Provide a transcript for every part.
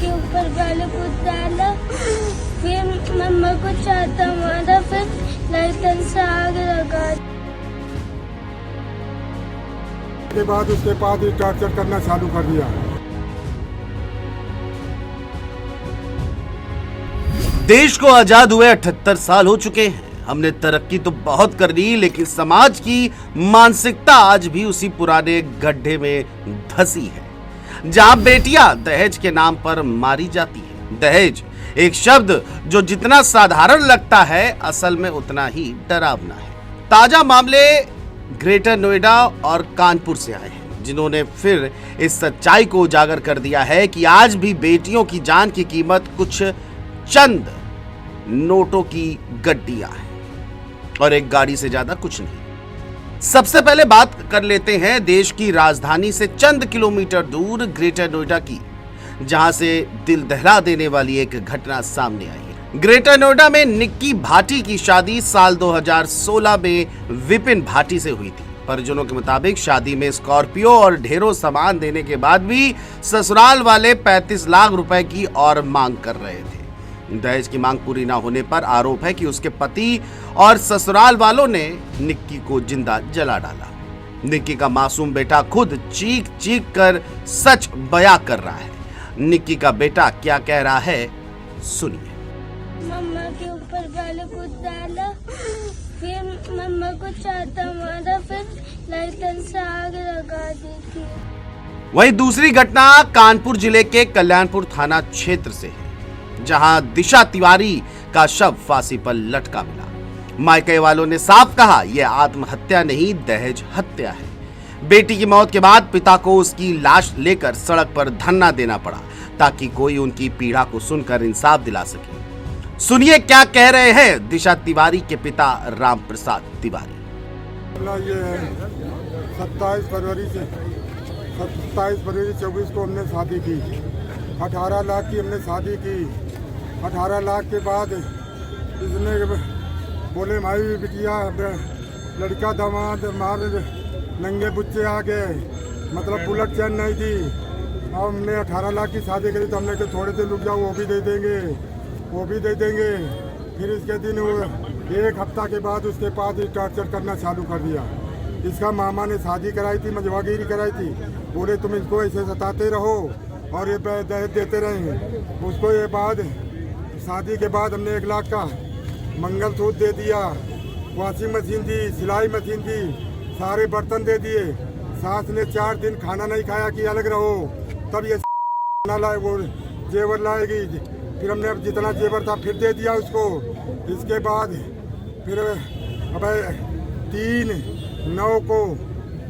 के ऊपर पहले कुछ डाला, फिर मम्मा को चाहता मारा, फिर लाइटर से आग लगा। के बाद उसके बाद ही टॉर्चर करना चालू कर दिया। देश को आजाद हुए 78 साल हो चुके हैं। हमने तरक्की तो बहुत कर ली, लेकिन समाज की मानसिकता आज भी उसी पुराने गड्ढे में धंसी है जहां बेटियां दहेज के नाम पर मारी जाती हैं। दहेज एक शब्द जो जितना साधारण लगता है, असल में उतना ही डरावना है। ताजा मामले ग्रेटर नोएडा और कानपुर से आए हैं, जिन्होंने फिर इस सच्चाई को उजागर कर दिया है कि आज भी बेटियों की जान की कीमत कुछ चंद नोटों की गड्डियां हैं और एक गाड़ी से ज्यादा कुछ नहीं। सबसे पहले बात कर लेते हैं देश की राजधानी से चंद किलोमीटर दूर ग्रेटर नोएडा की, जहां से दिल दहला देने वाली एक घटना सामने आई है। ग्रेटर नोएडा में निक्की भाटी की शादी साल 2016 में विपिन भाटी से हुई थी। परिजनों के मुताबिक शादी में स्कॉर्पियो और ढेरों सामान देने के बाद भी ससुराल वाले 35 लाख रुपए की और मांग कर रहे थे। दहेज की मांग पूरी ना होने पर आरोप है कि उसके पति और ससुराल वालों ने निक्की को जिंदा जला डाला। निक्की का मासूम बेटा खुद चीख चीख कर सच बयां कर रहा है। निक्की का बेटा क्या कह रहा है, सुनिए। मम्मा के ऊपर पहले कुछ डाला, फिर मम्मा को चाहता मारा, फिर लाइटर से आग लगा दी थी। वहीं दूसरी घटना कानपुर जिले के कल्याणपुर थाना क्षेत्र से है, जहां दिशा तिवारी का शव फांसी पर लटका मिला। मायके वालों ने साफ कहा, यह आत्महत्या नहीं, दहेज हत्या है। बेटी की मौत के बाद पिता को उसकी लाश लेकर सड़क पर धरना देना पड़ा ताकि कोई उनकी पीड़ा को सुनकर इंसाफ दिला सके। सुनिए क्या कह रहे हैं दिशा तिवारी के पिता राम प्रसाद तिवारी। ये 27 फरवरी 24 को हमने शादी की। 18 लाख की हमने शादी की। 18 लाख के बाद इसने बोले भाई बिटिया लड़का दामाद मार नंगे बुच्चे आ गए, मतलब बुलेट चैन नहीं थी। अब हमने 18 लाख की शादी करी तो हमने कहा थोड़े दिन रुक जाओ, वो भी दे देंगे। फिर इसके दिन एक हफ्ता के बाद उसके पास ही टॉर्चर करना चालू कर दिया। इसका मामा ने शादी कराई थी, मजवागिरी कराई थी। बोले तुम इसको ऐसे सताते रहो और ये दहेज देते रहेंगे। उसको ये बाद शादी के बाद हमने 1 लाख का मंगलसूत्र दे दिया, वॉशिंग मशीन दी, सिलाई मशीन दी, सारे बर्तन दे दिए। सास ने 4 दिन खाना नहीं खाया कि अलग रहो, तब ये खाना लाए, वो जेवर लाएगी। फिर हमने अब जितना जेवर था फिर दे दिया उसको। इसके बाद फिर अब 3/9 को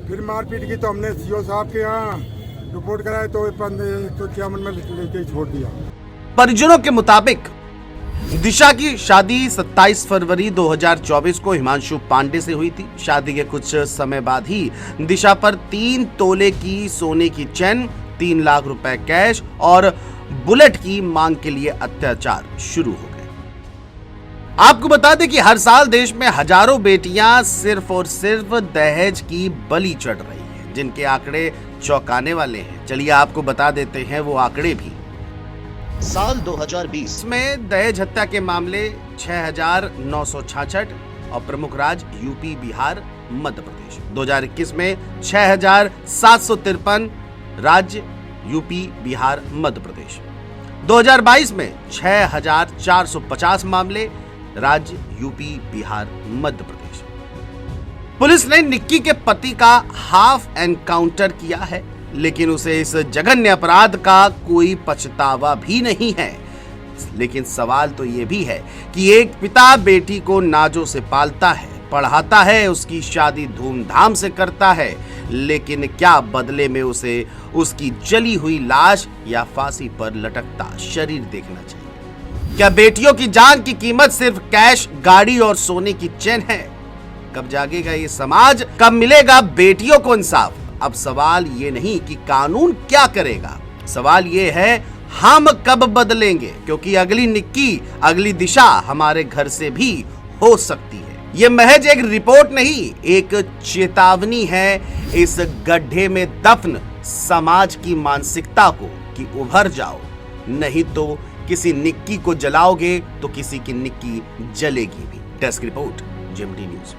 फिर मारपीट की तो हमने सीओ साहब के यहाँ रिपोर्ट कराए तो 151 में लेके छोड़ दिया। परिजनों के मुताबिक दिशा की शादी 27 फरवरी 2024 को हिमांशु पांडे से हुई थी। शादी के कुछ समय बाद ही दिशा पर 3 तोले की सोने की चेन, 3 लाख रुपए कैश और बुलेट की मांग के लिए अत्याचार शुरू हो गए। आपको बता दें कि हर साल देश में हजारों बेटियां सिर्फ और सिर्फ दहेज की बलि चढ़ रही हैं, जिनके आंकड़े चौंकाने वाले हैं। चलिए आपको बता देते हैं वो आंकड़े भी। साल 2020 में दहेज हत्या के मामले 6,966 और प्रमुख राज्य यूपी, बिहार, मध्य प्रदेश। 2021 में 6,753 राज्य यूपी, बिहार, मध्य प्रदेश। 2022 में 6,450 मामले राज्य यूपी, बिहार, मध्य प्रदेश। पुलिस ने निक्की के पति का हाफ एनकाउंटर किया है, लेकिन उसे इस जघन्य अपराध का कोई पछतावा भी नहीं है। लेकिन सवाल तो यह भी है कि एक पिता बेटी को नाजों से पालता है, पढ़ाता है, उसकी शादी धूमधाम से करता है, लेकिन क्या बदले में उसे उसकी जली हुई लाश या फांसी पर लटकता शरीर देखना चाहिए? क्या बेटियों की जान की कीमत सिर्फ कैश, गाड़ी और सोने की चेन है? कब जागेगा ये समाज? कब मिलेगा बेटियों को इंसाफ? अब सवाल ये नहीं कि कानून क्या करेगा, सवाल ये है हम कब बदलेंगे, क्योंकि अगली निक्की, अगली दिशा हमारे घर से भी हो सकती है। ये महज एक रिपोर्ट नहीं, एक चेतावनी है इस गड्ढे में दफन समाज की मानसिकता को कि उभर जाओ, नहीं तो किसी निक्की को जलाओगे तो किसी की निक्की जलेगी भी। Desk report, JMD news.